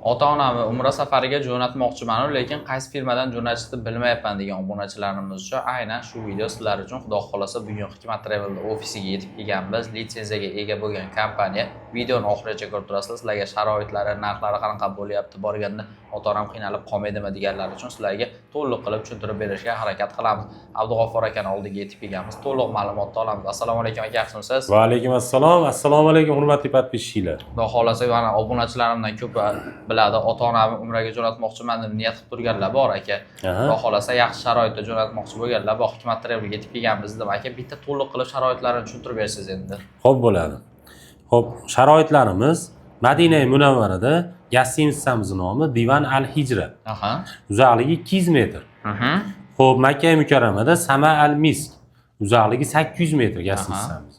Ota-onamni Umra safariga jo'natmoqchiman, lekin qaysi firmadan jo'natishni bilmayapman degan obunachilarimiz uchun aynan shu video sizlar uchun. Xudo xolasa bugun Hikmat Travel ofisiga yetib kelganmiz. Litsenziyaga ega bo'lgan kompaniya. Videoni oxirigacha ko'rib turasizlar. Sizlarga sharoitlari, narxlari qanaqa bo'lyapti, borganda ota-onam qiynalib qolmaydimi deganlar uchun sizlarga to'liq qilib tushuntirib berishga harakat qilamiz. Abdug'offor akani oldiga yetib kelganmiz. To'liq ma'lumotni olamiz. Assalomu alaykum aka, yaxshimisiz? Va alaykum assalom. Assalomu alaykum hurmatli podpischilar. Xudo xolasa mana obunachilarimdan ko'p biladi, ota-onamni Umraga jo'natmoqchiman deb niyat qilib turganlar bor aka. Xudo xolasa yaxshi sharoitda jo'natmoqchi bo'lganlar bor. Hikmat Travelga yetib kelganmiz dedim aka. Bitta to'liq qilib sharoitlarini tushuntirib bersangiz endi. Xo'p bo'ladi. Xo'p, sharoitlarimiz Madina Munavvarada gastitsamiz nomi Divan Al-Hijra. Uzoqligi 200 metr. Xo'p, Makka Mukarramada Sama Al-Misk. Uzoqligi 800 metr gastitsamiz.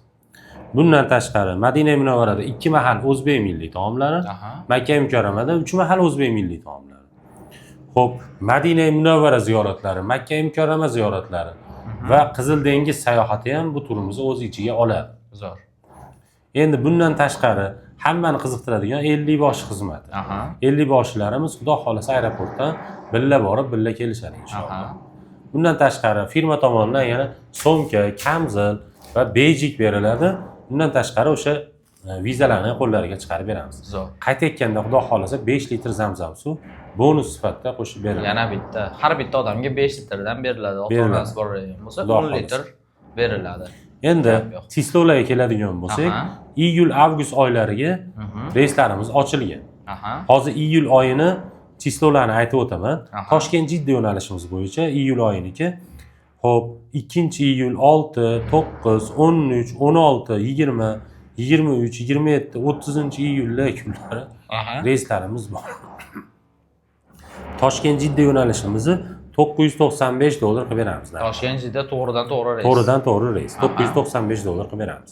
Bundan tashqari Madina Munavvarada 2 mahal o'zbek milliy taomlari, Makka Mukarramada 3 mahal o'zbek milliy taomlari. Xo'p, Madina Munavvara ziyoratlari, Makka Mukarrama ziyoratlari va Qizil dengiz sayohati ham bu turimizni o'z ichiga oladi. Zo'r. Endi bundan tashqari hammani qiziqtiradigan 50 bosh xizmati. 50 boshlarimiz xudo xolasa aeroportdan billa borib, billa kelishadi inshaalloh. Bundan tashqari firma tomonidan yana so'mka, kamzil va bejik beriladi. Bundan tashqari o'sha vizalarni qo'llariga chiqarib beramiz. Zo'r. Qayta aytganda xudo xolasa 5 litr zamzam suv bonus sifatida qo'shib beriladi. Yana bitta, har bitta odamga 5 litrdan beriladi. Ota-onasi bor bo'lsa 10 litr beriladi. Endi Tislolarga keladigan bo'lsak, iyul-avgust oylariga reyslarimiz ochilgan. Hozir iyul oyini Tislolarni aytib o'taman. Toshkent-Jidda yo'nalishimiz bo'yicha iyul oyiniki. Xo'p, 2-iyul 6, 9, 13, 16, 20, 23, 27, 30-iyullar kunlari reyslarimiz bor. Toshkent-Jidda yo'nalishimizni $995 qilib beramiz. Toshkent-Jidda to'g'ridan-to'g'ri reys. To'g'ridan-to'g'ri reys. $995 qilib beramiz.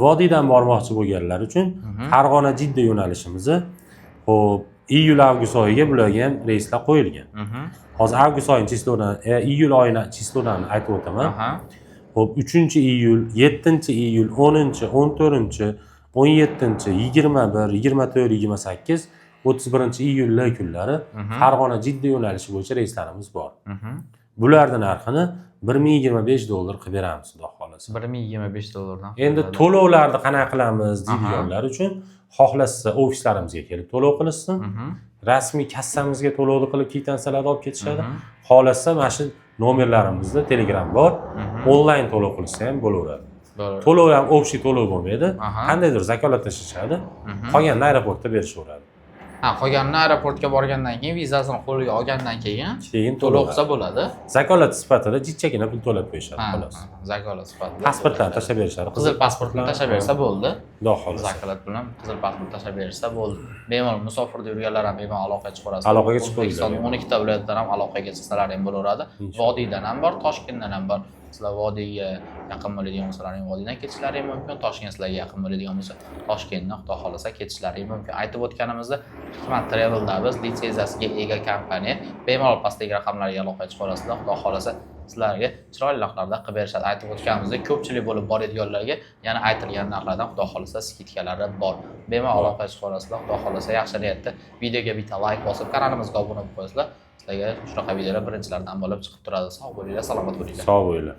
Vodiydan bormoqchi bo'lganlar uchun Farg'ona-Jidda yo'nalishimizni xo'p, iyul-avgust oyiga bularga ham reyslar qo'yilgan. Hozir avgust oyining chislolarini, iyul oyining chislolarini aytib o'taman. Xo'p, 3-iyul, 7-iyul, 10-chi, 14-chi, 17-chi, 21, 24, 28, 31-iyullar kunlari Farg'ona-Jidda yo'nalishi bo'yicha reyslarimiz bor. Bularning narxini $1025 qilib beramiz, xudo xolasa. $1025dan. Endi to'lovlarni qanaqa qilamiz deydiganlar uchun xohlasa ofislarimizga kelib to'lov qilishsin. Rasmiy kassamizga to'lovni qilib kvitansiyalarni olib ketishadi. Xohlasa mana shu nomerlarimizda Telegram bor. Onlayn to'lov qilsa ham bo'laveradi. To'lov ham общий to'lov bo'lmaydi. Qandaydir zakolat tashishadi. Qolganini aeroportda berishaveradi. Qolganini aeroportga borgandan keyin vizasini qo'lga olgandan keyin to'lov qilsa bo'ladi. Zakolat sifatida jichchagina pul to'lab qo'yishadi, xolos. Zakolat sifatida. Pasportlarni tashlab berishadi. Qizil pasportni tashlab bersa bo'ldi. Xudo xolasa. Zakolat bilan qizil pasport tashlab bersa bo'ldi. Bemalol musofirda yurganlar ham bemalol aloqaga chiqarasiz. Aloqaga chiqib O'zbekiston 12 ta viloyatdan ham aloqaga chiqsalar ham bo'laveradi. Vodiydan ham bor, Toshkentdan ham bor. Sizlar vodiyga yaqin bo'ladigan bo'lsalaring vodiydan ketishlari mumkin. Toshkent sizlarga yaqin bo'ladigan bo'lsa Toshkentdan xudo xolasa ketishlari mumkin. Aytib o'tganimizda Hikmat Travelda biz litsenziyasiga ega kompaniya. Bemalol pastdagi raqamlarga aloqaga chiqarasizlar. Xudo xolasa sizlarga chiroyli narxlarda qilib berishadi. Aytib o'tganimizda ko'pchilik bo'lib boradiganlarga yana aytilgan narxlardan xudo xolasa skidkalari bor. Bemalol aloqaga chiqarasizlar. Xudo xolasa yaxshi niyatda videoga bitta like bosib, kanalimizga obuna bo'lib qo'yasizlar. Sizlarga shunaqa videolar birinchilardan bo'lib chiqib turadi. Sog' bo'linglar, salomat bo'linglar. Sog' bo'linglar.